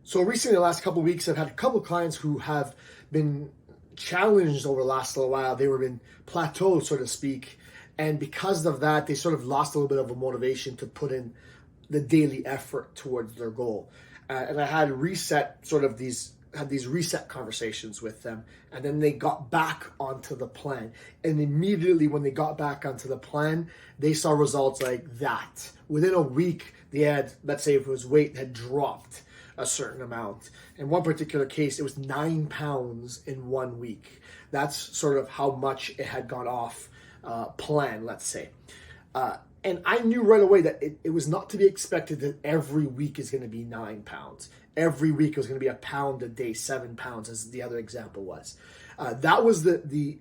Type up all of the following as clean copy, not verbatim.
So recently, the last couple of weeks, I've had a couple of clients who have been challenged over the last little while. They were in plateau, so to speak. And because of that, they sort of lost a little bit of a motivation to put in the daily effort towards their goal. And I had these reset conversations with them, and then they got back onto the plan. And immediately when they got back onto the plan, they saw results like that. Within a week, they had, let's say if it was weight, had dropped a certain amount. In one particular case, it was 9 pounds in 1 week. That's sort of how much it had gone off plan, let's say. And I knew right away that it was not to be expected that every week is going to be 9 pounds. Every week it was going to be a pound a day, 7 pounds, as the other example was. That was the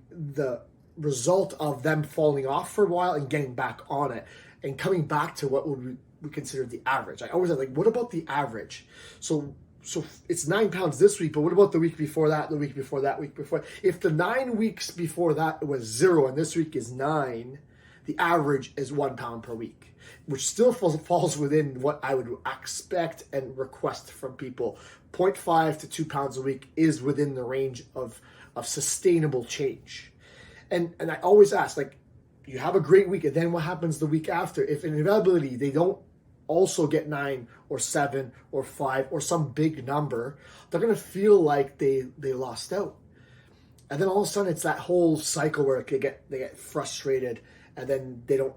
result of them falling off for a while and getting back on it and coming back to what we consider the average. I always like, what about the average? So it's 9 pounds this week, but what about the week before that, the week before that, week before? If the 9 weeks before that was 0 and this week is 9, the average is 1 pound per week, which still falls within what I would expect and request from people. 0.5 to 2 pounds a week is within the range of sustainable change. And I always ask, like, you have a great week, and then what happens the week after? If in inevitability they don't also get 9 or 7 or 5 or some big number, they're going to feel like they lost out. And then all of a sudden it's that whole cycle where they get frustrated, and then they don't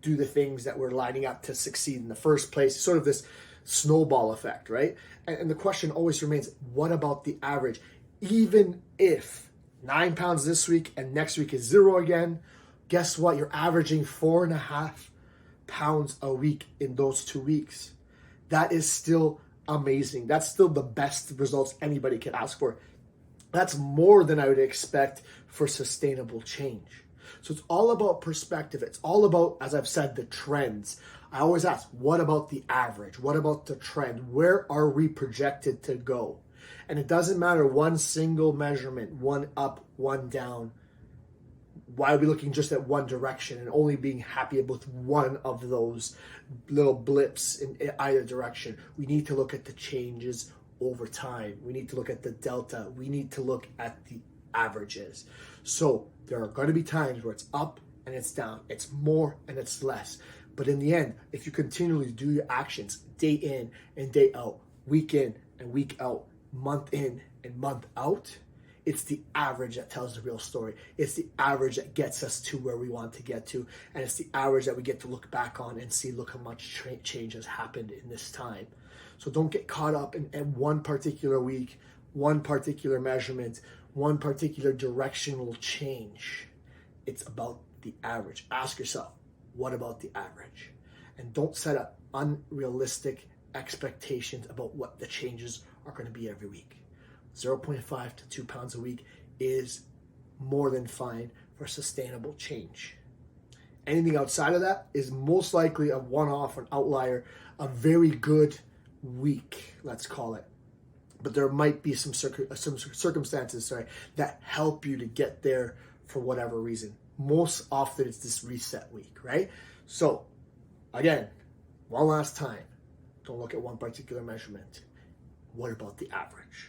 do the things that were lining up to succeed in the first place. Sort of this snowball effect, right? And the question always remains, what about the average? Even if 9 pounds this week and next week is 0 again, guess what? You're averaging 4.5 pounds a week in those 2 weeks. That is still amazing. That's still the best results anybody can ask for. That's more than I would expect for sustainable change. So it's all about perspective. It's all about, as I've said, the trends. I always ask, what about the average? What about the trend? Where are we projected to go? And it doesn't matter one single measurement, one up, one down. Why are we looking just at one direction and only being happy with one of those little blips in either direction? We need to look at the changes over time. We need to look at the delta. We need to look at the averages. So there are going to be times where it's up and it's down. It's more and it's less. But in the end, if you continually do your actions day in and day out, week in and week out, month in and month out, it's the average that tells the real story. It's the average that gets us to where we want to get to. And it's the average that we get to look back on and see, look how much change has happened in this time. So don't get caught up in one particular week, one particular measurement, one particular directional change. It's about the average. Ask yourself, what about the average? And don't set up unrealistic expectations about what the changes are going to be every week. 0.5 to 2 pounds a week is more than fine for sustainable change. Anything outside of that is most likely a one-off, an outlier, a very good week, let's call it. But there might be some circumstances that help you to get there for whatever reason. Most often it's this reset week, right? So again, one last time, don't look at one particular measurement. What about the average?